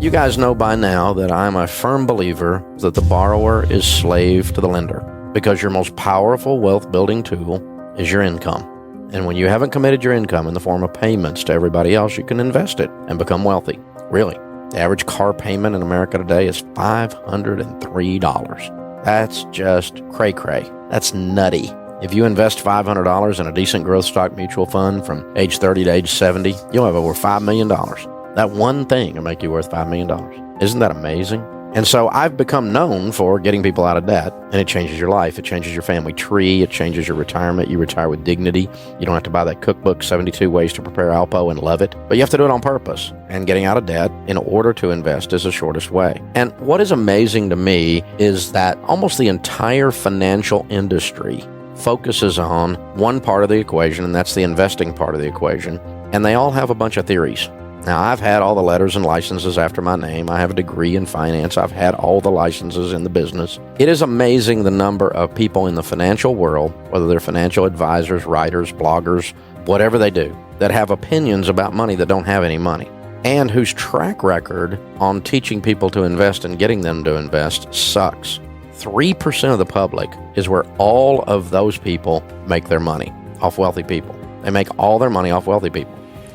You guys know by now that I'm a firm believer that the borrower is slave to the lender, because your most powerful wealth building tool is your income. And when you haven't committed your income in the form of payments to everybody else, you can invest it and become wealthy. Really. The average car payment in America today is $503. That's just cray-cray. That's nutty. If you invest $500 in a decent growth stock mutual fund from age 30 to age 70, you'll have over $5 million. That one thing will make you worth $5 million. Isn't that amazing? And so I've become known for getting people out of debt, and it changes your life. It changes your family tree. It changes your retirement. You retire with dignity. You don't have to buy that cookbook, 72 Ways to Prepare Alpo, and love it. But you have to do it on purpose. And getting out of debt in order to invest is the shortest way. And what is amazing to me is that almost the entire financial industry focuses on one part of the equation, and that's the investing part of the equation. And they all have a bunch of theories. Now, I've had all the letters and licenses after my name. I have a degree in finance. I've had all the licenses in the business. It is amazing the number of people in the financial world, whether they're financial advisors, writers, bloggers, whatever they do, that have opinions about money that don't have any money, and whose track record on teaching people to invest and getting them to invest sucks. 3% of the public is where all of those people make their money, off wealthy people. They make all their money off wealthy people.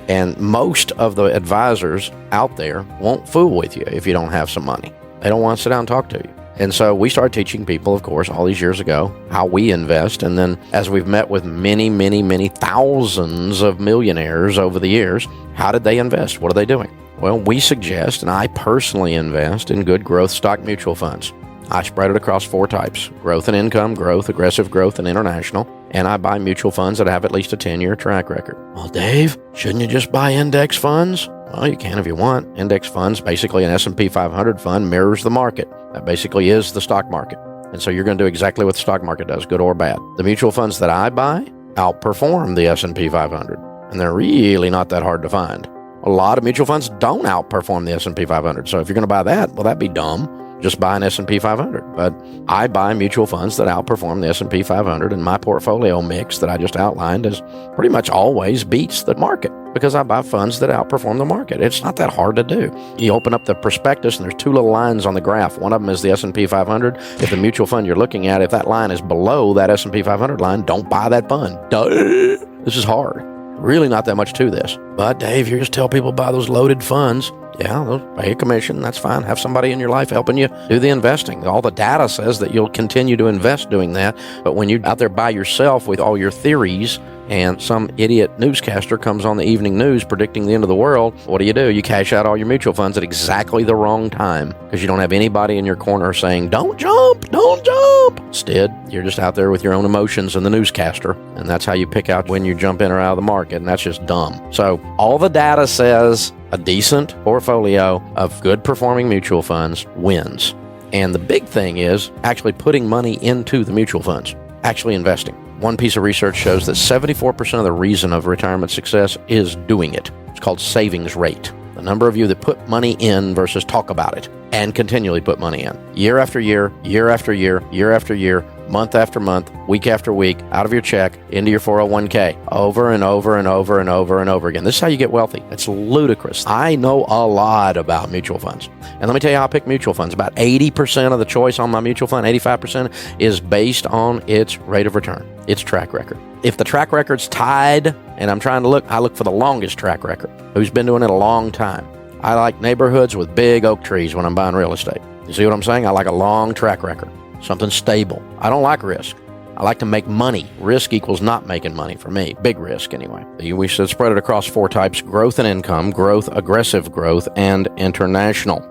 And most of the advisors out there won't fool with you if you don't have some money. They don't want to sit down and talk to you. And so we started teaching people, of course, all these years ago, how we invest. And then as we've met with many, many, many thousands of millionaires over the years, how did they invest? What are they doing? Well, we suggest, and I personally invest in good growth stock mutual funds. I spread it across 4 types: growth and income, growth, aggressive growth, and international. And I buy mutual funds that have at least a 10-year track record. Well, Dave, shouldn't you just buy index funds? Well, you can if you want. Index funds, basically an S&P 500 fund, mirrors the market. That basically is the stock market. And so you're going to do exactly what the stock market does, good or bad. The mutual funds that I buy outperform the S&P 500, and they're really not that hard to find. A lot of mutual funds don't outperform the S&P 500. So if you're going to buy that, well, that'd be dumb. Just buy an S&P 500. But I buy mutual funds that outperform the S&P 500, and my portfolio mix that I just outlined is pretty much always beats the market because I buy funds that outperform the market. It's not that hard to do. You open up the prospectus, and there's 2 little lines on the graph. One of them is the S&P 500. If the mutual fund you're looking at, if that line is below that S&P 500 line, don't buy that fund. Duh. This is hard. Really not that much to this. But Dave, you just tell people buy those loaded funds. Yeah, they'll pay a commission. That's fine. Have somebody in your life helping you do the investing. All the data says that you'll continue to invest doing that. But when you're out there by yourself with all your theories and some idiot newscaster comes on the evening news predicting the end of the world, what do? You cash out all your mutual funds at exactly the wrong time because you don't have anybody in your corner saying, don't jump, don't jump. Instead, you're just out there with your own emotions and the newscaster. And that's how you pick out when you jump in or out of the market. And that's just dumb. So all the data says a decent portfolio of good performing mutual funds wins. And the big thing is actually putting money into the mutual funds, actually investing. One piece of research shows that 74% of the reason of retirement success is doing it. It's called savings rate. The number of you that put money in versus talk about it and continually put money in. Year after year, year after year, year after year, month after month, week after week, out of your check, into your 401k, over and over and over and over and over again. This is how you get wealthy. It's ludicrous. I know a lot about mutual funds. And let me tell you how I pick mutual funds. About 80% of the choice on my mutual fund, 85%, is based on its rate of return, its track record. If the track record's tied, and I'm trying to look, I look for the longest track record. Who's been doing it a long time? I like neighborhoods with big oak trees when I'm buying real estate. You see what I'm saying? I like a long track record. Something stable. I don't like risk. I like to make money. Risk equals not making money for me. Big risk, anyway. We should spread it across 4 types: growth and income, growth, aggressive growth, and international.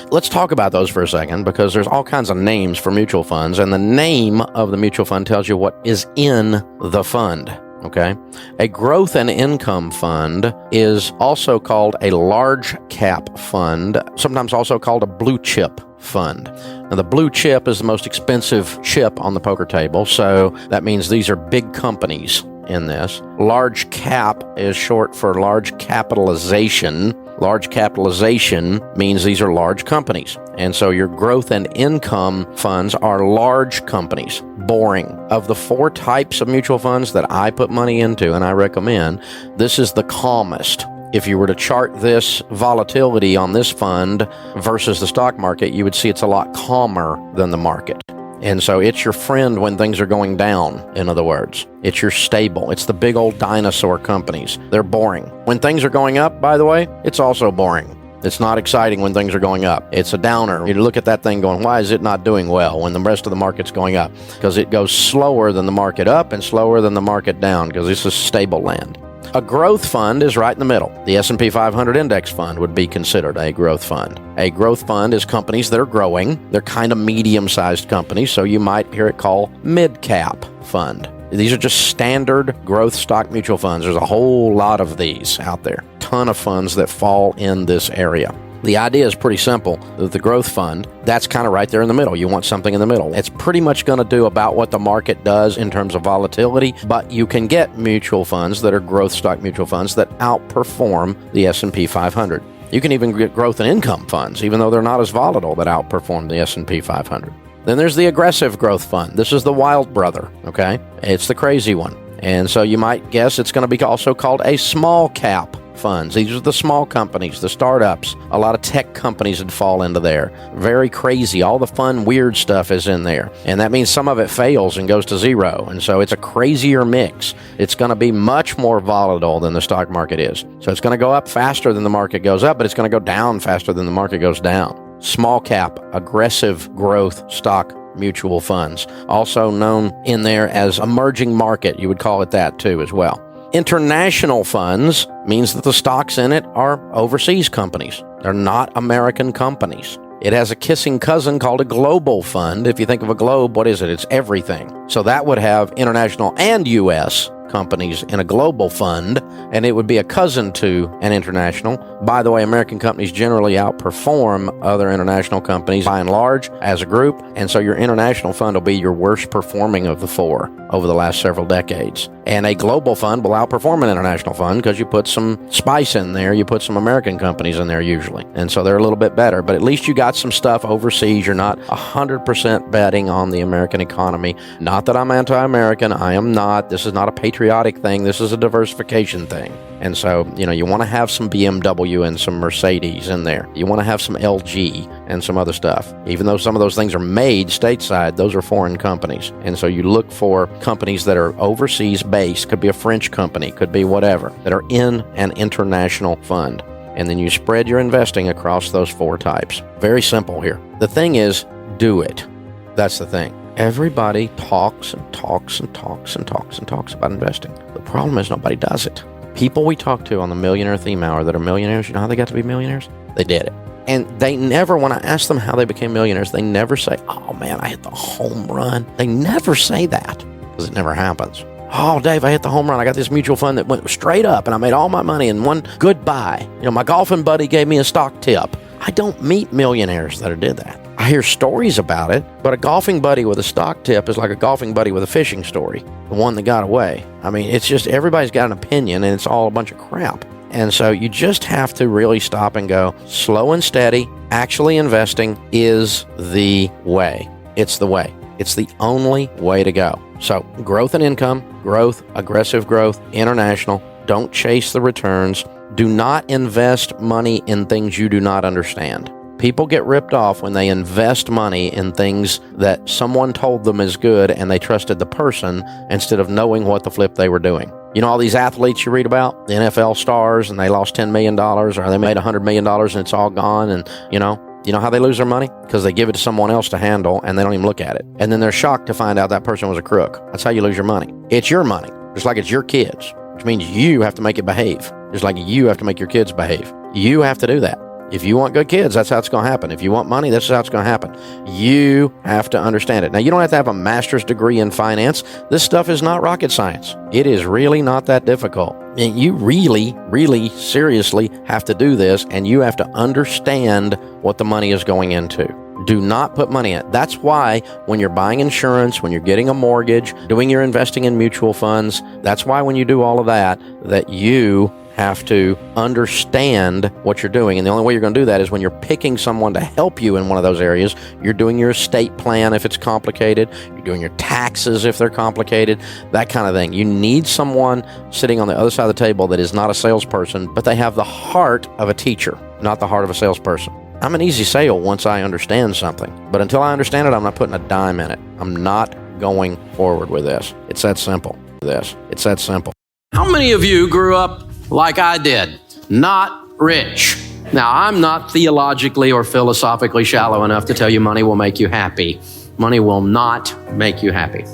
Let's talk about those for a second because there's all kinds of names for mutual funds, and the name of the mutual fund tells you what is in the fund. Okay. A growth and income fund is also called a large cap fund, sometimes also called a blue chip fund. Now, the blue chip is the most expensive chip on the poker table, so that means these are big companies in this. Large cap is short for large capitalization. Large capitalization means these are large companies. And so your growth and income funds are large companies. Boring. Of the 4 types of mutual funds that I put money into and I recommend, this is the calmest. If you were to chart this volatility on this fund versus the stock market, you would see it's a lot calmer than the market. And so it's your friend when things are going down, in other words. It's your stable. It's the big old dinosaur companies. They're boring. When things are going up, by the way, it's also boring. It's not exciting when things are going up. It's a downer. You look at that thing going, why is it not doing well when the rest of the market's going up? Because it goes slower than the market up and slower than the market down, because this is stable land. A growth fund is right in the middle. The S&P 500 index fund would be considered a growth fund. A growth fund is companies that are growing. They're kind of medium-sized companies, so you might hear it called mid-cap fund. These are just standard growth stock mutual funds. There's a whole lot of these out there. Ton of funds that fall in this area. The idea is pretty simple. The growth fund, that's kind of right there in the middle. You want something in the middle. It's pretty much going to do about what the market does in terms of volatility, but you can get mutual funds that are growth stock mutual funds that outperform the S&P 500. You can even get growth and income funds, even though they're not as volatile, that outperform the S&P 500. Then there's the aggressive growth fund. This is the wild brother, okay? It's the crazy one. And so you might guess it's going to be also called a small cap funds. These are the small companies, the startups. A lot of tech companies would fall into there. Very crazy. All the fun, weird stuff is in there. And that means some of it fails and goes to zero. And so it's a crazier mix. It's going to be much more volatile than the stock market is. So it's going to go up faster than the market goes up, but it's going to go down faster than the market goes down. Small cap, aggressive growth stock mutual funds, also known in there as emerging market. You would call it that too as well. International funds means that the stocks in it are overseas companies. They're not American companies. It has a kissing cousin called a global fund. If you think of a globe, what is it? It's everything. So that would have international and U.S. companies in a global fund, and it would be a cousin to an international. By the way, American companies generally outperform other international companies by and large as a group, and so your international fund will be your worst performing of the four over the last several decades. And a global fund will outperform an international fund because you put some spice in there, you put some American companies in there usually, and so they're a little bit better, but at least you got some stuff overseas. You're not 100% betting on the American economy. Not that I'm anti-American, I am not. This is not a patriotic thing. This is a diversification thing. And so, you want to have some BMW and some Mercedes in there. You want to have some LG and some other stuff. Even though some of those things are made stateside, those are foreign companies. And so you look for companies that are overseas based, could be a French company, could be whatever, that are in an international fund. And then you spread your investing across those four types. Very simple here. The thing is, do it. That's the thing. Everybody talks and talks and talks and talks and talks about investing. The problem is nobody does it. People we talk to on the Millionaire Theme Hour that are millionaires, you know how they got to be millionaires? They did it. And they never, when I ask them how they became millionaires, they never say, oh man, I hit the home run. They never say that because it never happens. Oh, Dave, I hit the home run. I got this mutual fund that went straight up and I made all my money in one good buy. My golfing buddy gave me a stock tip. I don't meet millionaires that did that. I hear stories about it, but a golfing buddy with a stock tip is like a golfing buddy with a fishing story, the one that got away. I mean, it's just everybody's got an opinion and it's all a bunch of crap. And so you just have to really stop and go slow and steady. Actually investing is the way. It's the way. It's the only way to go. So growth and income, growth, aggressive growth, international. Don't chase the returns. Do not invest money in things you do not understand. People get ripped off when they invest money in things that someone told them is good and they trusted the person instead of knowing what the flip they were doing. All these athletes you read about, the NFL stars, and they lost $10 million or they made $100 million and it's all gone. And you know how they lose their money? Because they give it to someone else to handle and they don't even look at it. And then they're shocked to find out that person was a crook. That's how you lose your money. It's your money, just like it's your kids, which means you have to make it behave, just like you have to make your kids behave. You have to do that. If you want good kids, that's how it's going to happen. If you want money, that's how it's going to happen. You have to understand it. Now, you don't have to have a master's degree in finance. This stuff is not rocket science. It is really not that difficult. And you really, really seriously have to do this, and you have to understand what the money is going into. Do not put money in it. That's why when you're buying insurance, when you're getting a mortgage, doing your investing in mutual funds, that's why when you do all of that, that you have to understand what you're doing. And the only way you're going to do that is when you're picking someone to help you in one of those areas. You're doing your estate plan if it's complicated. You're doing your taxes if they're complicated, that kind of thing. You need someone sitting on the other side of the table that is not a salesperson, but they have the heart of a teacher, not the heart of a salesperson. I'm an easy sale once I understand something, but until I understand it, I'm not putting a dime in it. I'm not going forward with this. It's that simple. It's that simple. How many of you grew up like I did, not rich? Now, I'm not theologically or philosophically shallow enough to tell you money will make you happy. Money will not make you happy.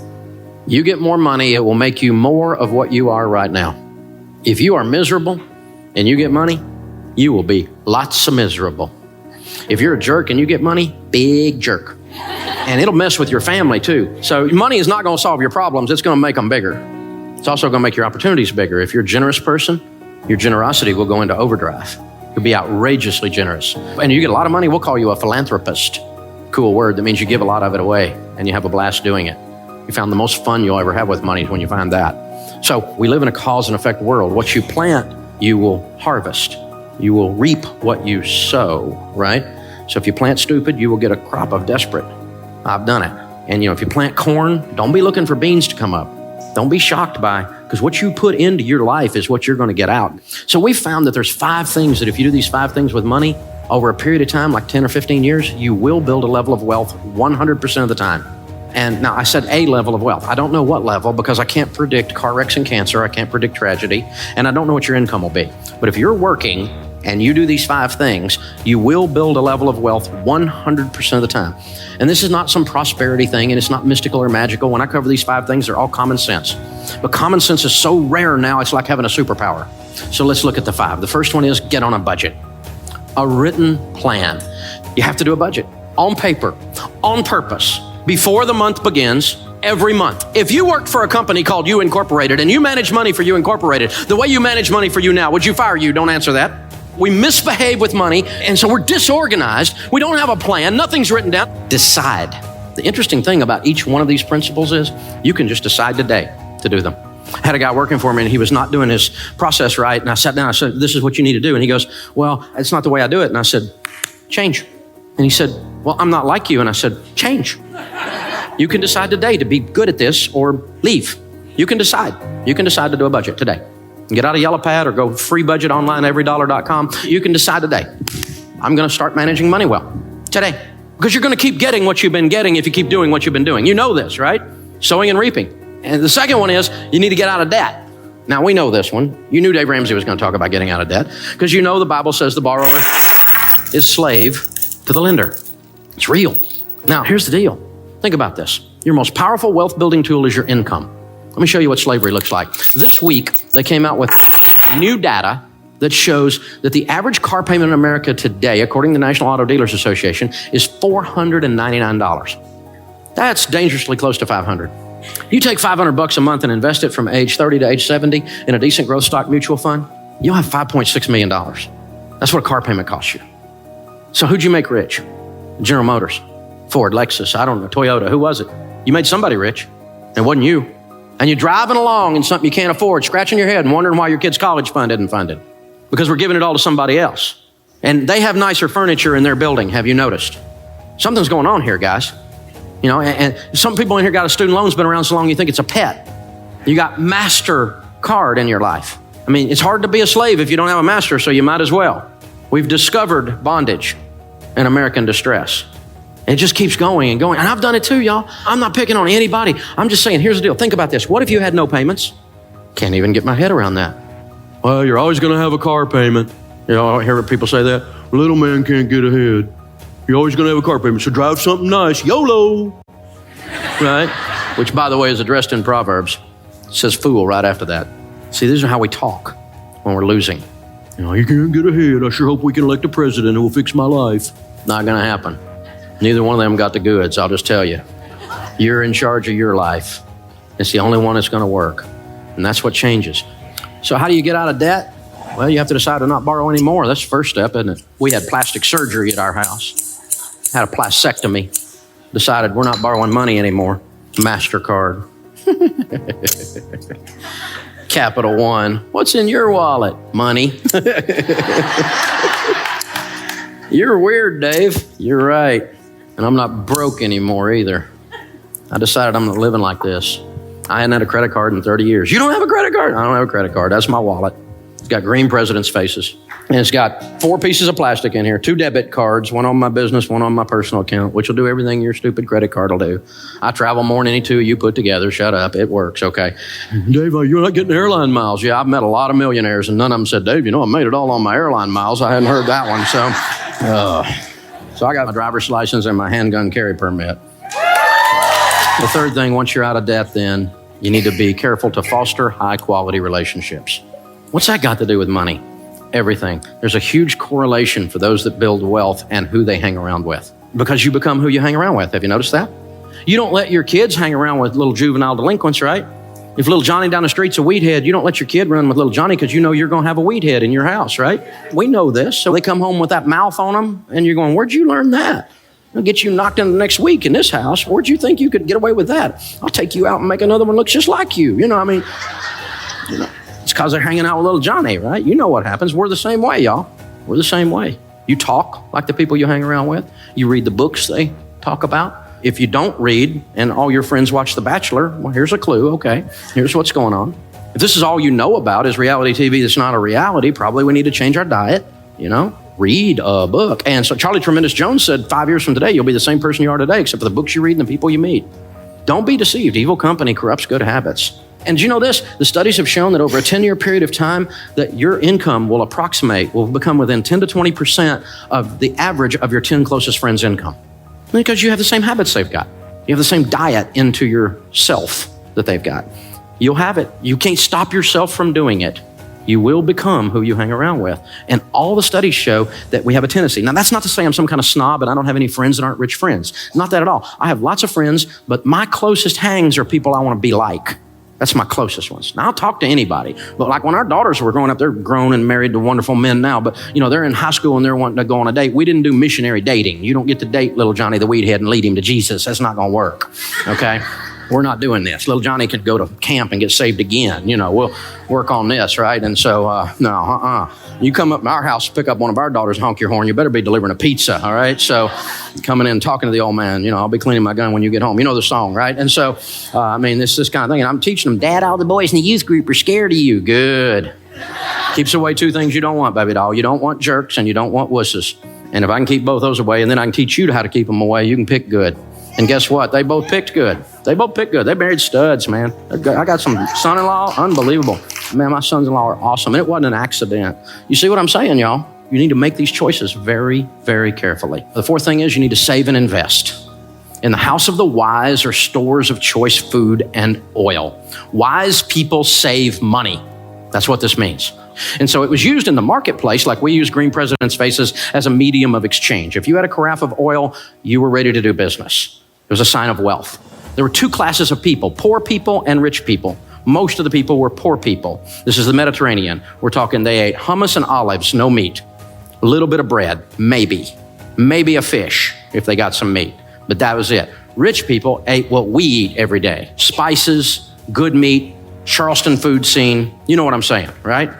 You get more money, it will make you more of what you are right now. If you are miserable and you get money, you will be lots of miserable. If you're a jerk and you get money, big jerk. And it'll mess with your family too. So money is not going to solve your problems. It's going to make them bigger. It's also going to make your opportunities bigger. If you're a generous person, your generosity will go into overdrive. You'll be outrageously generous. And you get a lot of money, we'll call you a philanthropist. Cool word. That means you give a lot of it away and you have a blast doing it. You found the most fun you'll ever have with money when you find that. So we live in a cause and effect world. What you plant, you will harvest. You will reap what you sow, right? So if you plant stupid, you will get a crop of desperate. I've done it. And if you plant corn, don't be looking for beans to come up. Don't be shocked by, because what you put into your life is what you're going to get out. So we found that there's 5 things that if you do these 5 things with money over a period of time, like 10 or 15 years, you will build a level of wealth 100% of the time. And now I said a level of wealth. I don't know what level because I can't predict car wrecks and cancer. I can't predict tragedy. And I don't know what your income will be. But if you're working and you do these 5 things, you will build a level of wealth 100% of the time. And this is not some prosperity thing, and it's not mystical or magical. When I cover these 5 things, they're all common sense. But common sense is so rare now, it's like having a superpower. So let's look at the 5. The first one is get on a budget. A written plan. You have to do a budget on paper, on purpose, before the month begins, every month. If you worked for a company called You Incorporated and you manage money for You Incorporated, the way you manage money for you now, would you fire you? Don't answer that. We misbehave with money, and so we're disorganized. We don't have a plan. Nothing's written down. Decide. The interesting thing about each one of these principles is you can just decide today to do them. I had a guy working for me, and he was not doing his process right, and I sat down, I said, this is what you need to do. And he goes, well, it's not the way I do it. And I said, change. And he said, well, I'm not like you. And I said, change. You can decide today to be good at this or leave. You can decide. You can decide to do a budget today. Get out a yellow pad or go free budget online, everydollar.com. You can decide today. I'm going to start managing money well today, because you're going to keep getting what you've been getting if you keep doing what you've been doing. You know this, right? Sowing and reaping. And the second one is you need to get out of debt. Now we know this one. You knew Dave Ramsey was going to talk about getting out of debt because you know the Bible says the borrower is slave to the lender. It's real. Now here's the deal. Think about this. Your most powerful wealth building tool is your income. Let me show you what slavery looks like. This week, they came out with new data that shows that the average car payment in America today, according to the National Auto Dealers Association, is $499. That's dangerously close to $500. You take $500 a month and invest it from age 30 to age 70 in a decent growth stock mutual fund, you'll have $5.6 million. That's what a car payment costs you. So who'd you make rich? General Motors, Ford, Lexus, I don't know, Toyota, who was it? You made somebody rich. It wasn't you. And you're driving along in something you can't afford, scratching your head and wondering why your kid's college fund isn't funded. Because we're giving it all to somebody else. And they have nicer furniture in their building, have you noticed? Something's going on here, guys. And some people in here got a student loan's been around so long you think it's a pet. You got MasterCard in your life. I mean, it's hard to be a slave if you don't have a master, so you might as well. We've discovered bondage and American distress. It just keeps going and going. And I've done it too, y'all. I'm not picking on anybody. I'm just saying, here's the deal. Think about this. What if you had no payments? Can't even get my head around that. Well, you're always going to have a car payment. I hear people say that. Little man can't get ahead. You're always going to have a car payment, so drive something nice. YOLO. Right? Which, by the way, is addressed in Proverbs. It says fool right after that. See, these are how we talk when we're losing. You can't get ahead. I sure hope we can elect a president who will fix my life. Not going to happen. Neither one of them got the goods, I'll just tell you. You're in charge of your life. It's the only one that's going to work. And that's what changes. So how do you get out of debt? Well, you have to decide to not borrow anymore. That's the first step, isn't it? We had plastic surgery at our house. Had a plastectomy. Decided we're not borrowing money anymore. MasterCard. Capital One. What's in your wallet? Money. You're weird, Dave. You're right. And I'm not broke anymore either. I decided I'm not living like this. I hadn't had a credit card in 30 years. You don't have a credit card? I don't have a credit card. That's my wallet. It's got green presidents' faces. And it's got 4 pieces of plastic in here, 2 debit cards, one on my business, one on my personal account, which will do everything your stupid credit card will do. I travel more than any 2 you put together. Shut up. It works, okay? Dave, you're not getting airline miles. Yeah, I've met a lot of millionaires, and none of them said, Dave, I made it all on my airline miles. I hadn't heard that one, so I got my driver's license and my handgun carry permit. The third thing, once you're out of debt, then you need to be careful to foster high-quality relationships. What's that got to do with money? Everything. There's a huge correlation for those that build wealth and who they hang around with, because you become who you hang around with. Have you noticed that? You don't let your kids hang around with little juvenile delinquents, right? If little Johnny down the street's a weed head, you don't let your kid run with little Johnny because you know you're going to have a weed head in your house, right? We know this. So they come home with that mouth on them, and you're going, where'd you learn that? I'll get you knocked in the next week in this house. Where'd you think you could get away with that? I'll take you out and make another one look just like you. It's because they're hanging out with little Johnny, right? You know what happens. We're the same way, y'all. We're the same way. You talk like the people you hang around with. You read the books they talk about. If you don't read and all your friends watch The Bachelor, well, here's a clue. Okay, here's what's going on. If this is all you know about is reality TV that's not a reality, probably we need to change our diet, read a book. And so Charlie Tremendous Jones said 5 years from today, you'll be the same person you are today, except for the books you read and the people you meet. Don't be deceived. Evil company corrupts good habits. And do you know this? The studies have shown that over a 10-year period of time that your income will become within 10 to 20% of the average of your 10 closest friends' income. Because you have the same habits they've got. You have the same diet into yourself that they've got. You'll have it. You can't stop yourself from doing it. You will become who you hang around with. And all the studies show that we have a tendency. Now, that's not to say I'm some kind of snob and I don't have any friends that aren't rich friends. Not that at all. I have lots of friends, but my closest hangs are people I want to be like. That's my closest ones. Now, I'll talk to anybody. But like when our daughters were growing up, they're grown and married to wonderful men now. But, they're in high school and they're wanting to go on a date. We didn't do missionary dating. You don't get to date little Johnny the weedhead and lead him to Jesus. That's not going to work, okay? We're not doing this. Little Johnny could go to camp and get saved again. We'll work on this, right? And so, You come up to our house, pick up one of our daughters, honk your horn. You better be delivering a pizza, all right? So coming in, talking to the old man, I'll be cleaning my gun when you get home. You know the song, right? And so, this kind of thing. And I'm teaching them, Dad, all the boys in the youth group are scared of you. Good. Keeps away 2 things you don't want, baby doll. You don't want jerks and you don't want wusses. And if I can keep both those away, and then I can teach you how to keep them away, you can pick good. And guess what? They both picked good. They married studs, man. I got some son-in-law, unbelievable. Man, my sons-in-law are awesome. And it wasn't an accident. You see what I'm saying, y'all? You need to make these choices very, very carefully. The fourth thing is you need to save and invest. In the house of the wise are stores of choice food and oil. Wise people save money. That's what this means. And so it was used in the marketplace, like we use green presidents' faces, as a medium of exchange. If you had a carafe of oil, you were ready to do business. It was a sign of wealth. There were 2 classes of people, poor people and rich people. Most of the people were poor people. This is the Mediterranean. We're talking they ate hummus and olives, no meat. A little bit of bread, maybe a fish if they got some meat. But that was it. Rich people ate what we eat every day. Spices, good meat, Charleston food scene. You know what I'm saying, right?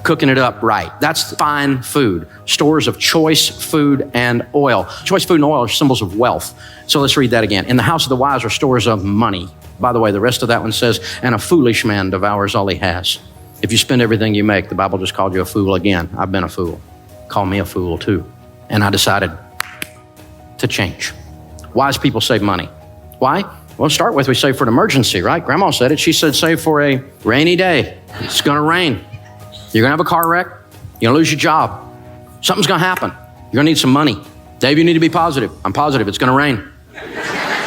Cooking it up right. That's fine food. Stores of choice food and oil. Choice food and oil are symbols of wealth. So let's read that again. In the house of the wise are stores of money. By the way, the rest of that one says, and a foolish man devours all he has. If you spend everything you make, the Bible just called you a fool again. I've been a fool. Call me a fool too. And I decided to change. Wise people save money. Why? Well, to start with, we save for an emergency, right? Grandma said it. She said, save for a rainy day. It's going to rain. You're going to have a car wreck. You're going to lose your job. Something's going to happen. You're going to need some money. Dave, you need to be positive. I'm positive. It's going to rain.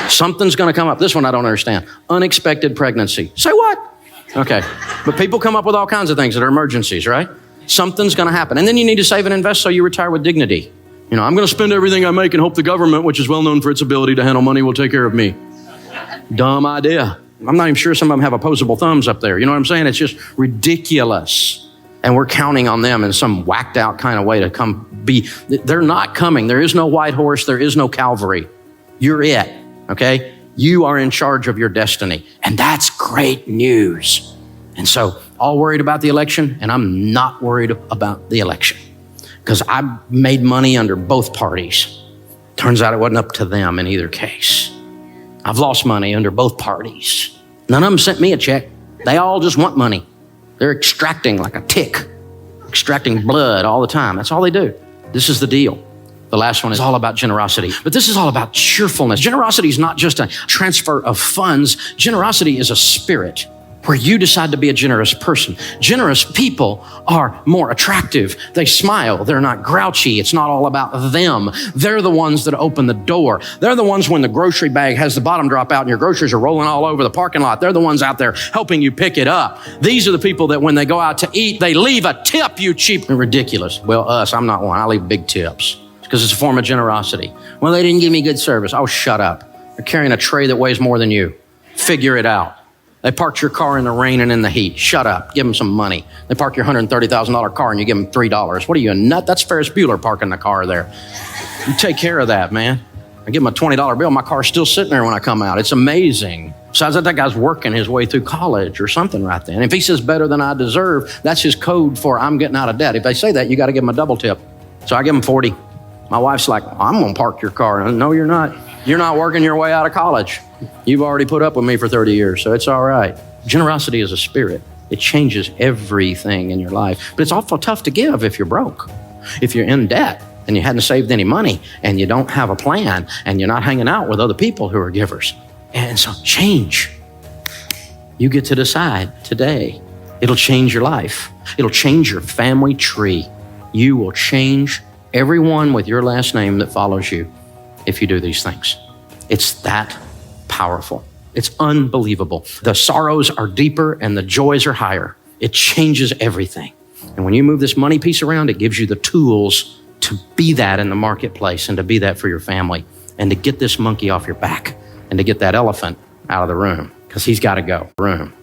Something's going to come up. This one I don't understand. Unexpected pregnancy. Say what? Okay. But people come up with all kinds of things that are emergencies, right? Something's going to happen. And then you need to save and invest so you retire with dignity. I'm going to spend everything I make and hope the government, which is well known for its ability to handle money, will take care of me. Dumb idea. I'm not even sure some of them have opposable thumbs up there. You know what I'm saying? It's just ridiculous. And we're counting on them in some whacked out kind of way to come be. They're not coming. There is no white horse. There is no Calvary. You're it, okay? You are in charge of your destiny. And that's great news. And so all worried about the election, and I'm not worried about the election because I made money under both parties. Turns out it wasn't up to them in either case. I've lost money under both parties. None of them sent me a check. They all just want money. They're extracting like a tick, extracting blood all the time. That's all they do. This is the deal. The last one is all about generosity, but this is all about cheerfulness. Generosity is not just a transfer of funds. Generosity is a spirit where you decide to be a generous person. Generous people are more attractive. They smile. They're not grouchy. It's not all about them. They're the ones that open the door. They're the ones when the grocery bag has the bottom drop out and your groceries are rolling all over the parking lot. They're the ones out there helping you pick it up. These are the people that when they go out to eat, they leave a tip, you cheap and ridiculous. Well, I'm not one. I leave big tips because it's a form of generosity. Well, they didn't give me good service. Oh, shut up. They're carrying a tray that weighs more than you. Figure it out. They parked your car in the rain and in the heat. Shut up. Give them some money. They park your $130,000 car and you give them $3. What are you, a nut? That's Ferris Bueller parking the car there. You take care of that, man. I give them a $20 bill. My car's still sitting there when I come out. It's amazing. Besides that guy's working his way through college or something right then. If he says better than I deserve, that's his code for I'm getting out of debt. If they say that, you got to give them a double tip. So I give them 40. My wife's like, I'm going to park your car. No, you're not. You're not working your way out of college. You've already put up with me for 30 years, so it's all right. Generosity is a spirit. It changes everything in your life. But it's awful tough to give if you're broke. If you're in debt and you hadn't saved any money and you don't have a plan and you're not hanging out with other people who are givers. And so change. You get to decide today. It'll change your life. It'll change your family tree. You will change everyone with your last name that follows you if you do these things. It's that powerful. It's unbelievable. The sorrows are deeper and the joys are higher. It changes everything. And when you move this money piece around, it gives you the tools to be that in the marketplace and to be that for your family and to get this monkey off your back and to get that elephant out of the room because he's got to go. Room.